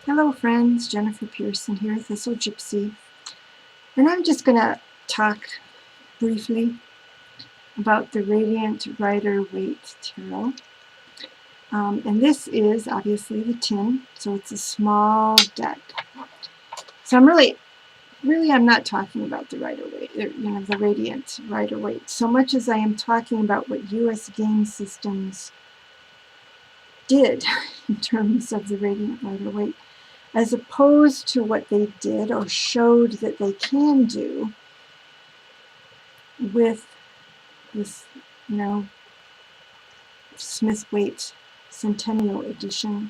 Hello friends, Jennifer Pearson here, Thistle Gypsy, and I'm just going to talk briefly about the Radiant Rider-Waite Tarot. And this is obviously the tin, so it's a small deck. So I'm I'm not talking about the Rider-Waite, the Radiant Rider-Waite, so much as I am talking about what U.S. game systems did in terms of the Radiant Rider-Waite, as opposed to what they did or showed that they can do with this, Smith-Waite Centennial Edition,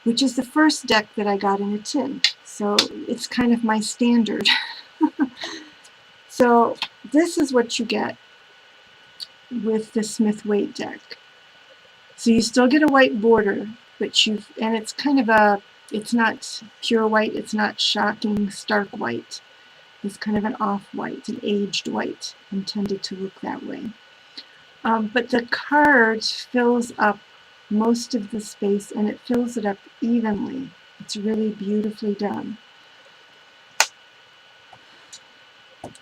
which is the first deck that I got in a tin. So it's kind of my standard. So this is what you get with the Smith-Waite deck. So you still get a white border, but and it's kind of it's not pure white, it's not shocking, stark white. It's kind of an off-white, an aged white, intended to look that way. But the card fills up most of the space, and it fills it up evenly. It's really beautifully done.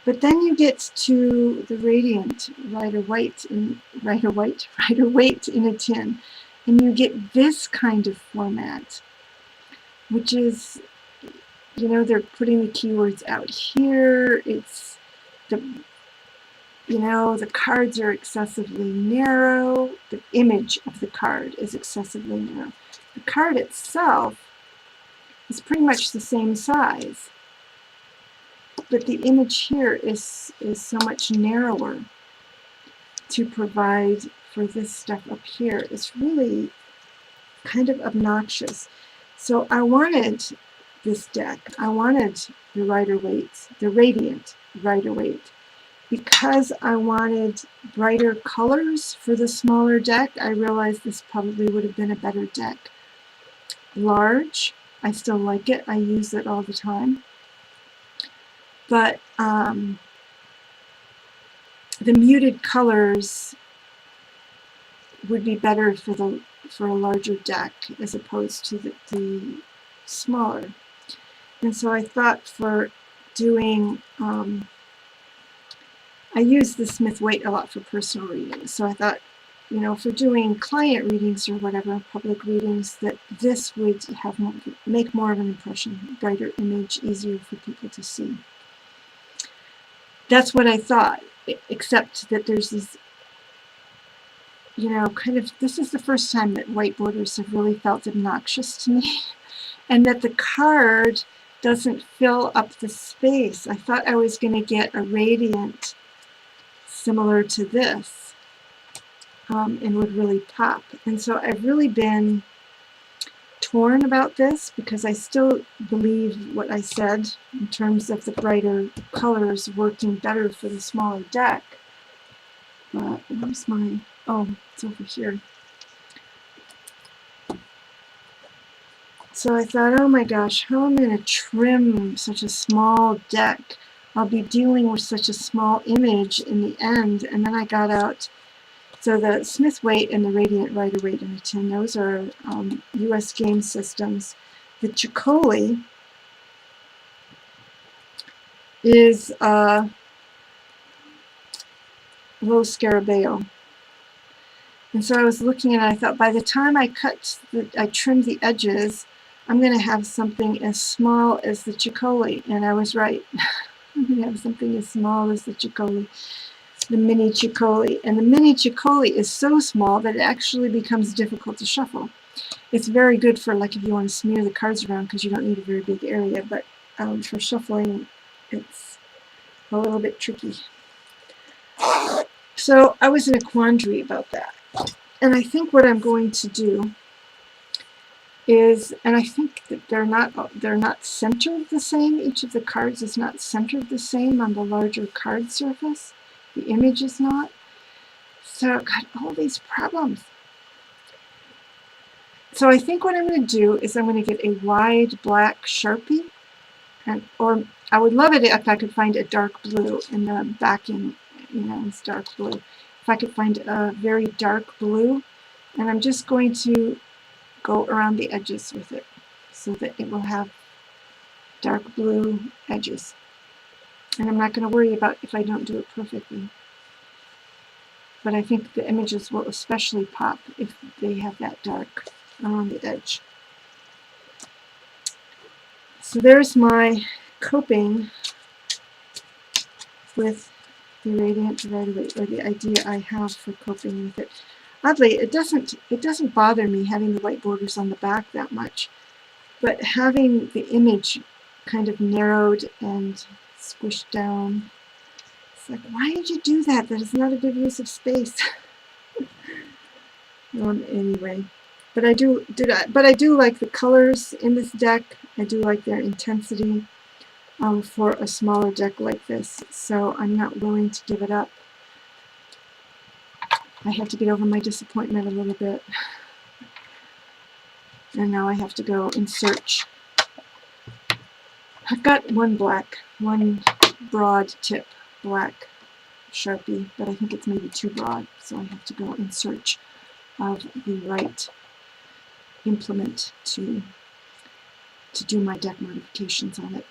But then you get to the Radiant Rider-Waite in a tin, and you get this kind of format, which is, they're putting the keywords out here. It's the cards are excessively narrow. The image of the card is excessively narrow. The card itself is pretty much the same size, but the image here is so much narrower to provide for this stuff up here. It's really kind of obnoxious. So I wanted this deck. I wanted the Rider-Waite, the Radiant Rider-Waite, because I wanted brighter colors for the smaller deck. I realized this probably would have been a better deck. Large, I still like it. I use it all the time. But the muted colors would be better for a larger deck as opposed to the smaller. And so I thought for doing, I use the Smith-Waite a lot for personal readings. So I thought, for doing client readings or whatever, public readings, that this would make more of an impression, brighter image, easier for people to see. That's what I thought, except that there's this, this is the first time that white borders have really felt obnoxious to me, and that the card doesn't fill up the space. I thought I was going to get a Radiant similar to this, and would really pop. And so I've really been torn about this, because I still believe what I said in terms of the brighter colors working better for the smaller deck. But where's mine? Oh, it's over here. So I thought, oh my gosh, how am I going to trim such a small deck? I'll be dealing with such a small image in the end. And then I got out, so the Smith-Waite and the Radiant Rider-Waite in a tin, those are U.S. game systems. The Chicoli is Lo Scarabeo. And so I was looking and I thought, by the time I trim the edges, I'm going to have something as small as the Chicoli. And I was right. I'm going to have something as small as the Chicoli, the mini Chicoli. And the mini Chicoli is so small that it actually becomes difficult to shuffle. It's very good for, like, if you want to smear the cards around, because you don't need a very big area. But for shuffling, it's a little bit tricky. So I was in a quandary about that. And I think what I'm going to do is, and I think that they're not centered the same. Each of the cards is not centered the same on the larger card surface. The image is not. So I've got all these problems. So I think what I'm going to do is I'm going to get a wide black Sharpie, or I would love it if I could find a dark blue in the backing. It's dark blue. If I could find a very dark blue, and I'm just going to go around the edges with it. so that it will have dark blue edges. And I'm not going to worry about if I don't do it perfectly. But I think the images will especially pop if they have that dark around the edge. So there's my coping with the Radiant Rider-Waite, or the idea I have for coping with it. Oddly, it doesn't bother me having the white borders on the back that much, but having the image kind of narrowed and squished down, it's like, why did you do that? That is not a good use of space. Anyway, but I do like the colors in this deck. I do like their intensity for a smaller deck like this, so I'm not willing to give it up. I had to get over my disappointment a little bit, and now I have to go and search. I've got one broad tip black Sharpie, but I think it's maybe too broad, so I have to go in search of the right implement to do my deck modifications on it.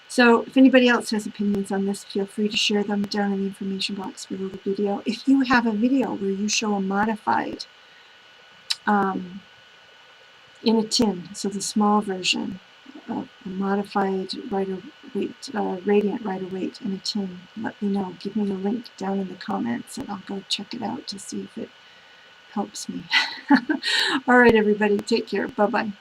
So if anybody else has opinions on this, feel free to share them down in the information box below the video. If you have a video where you show a modified in a tin, so the small version of a modified Radiant Rider-Waite in a tin, let me know. Give me a link down in the comments and I'll go check it out to see if it helps me. All right, everybody, take care. Bye-bye.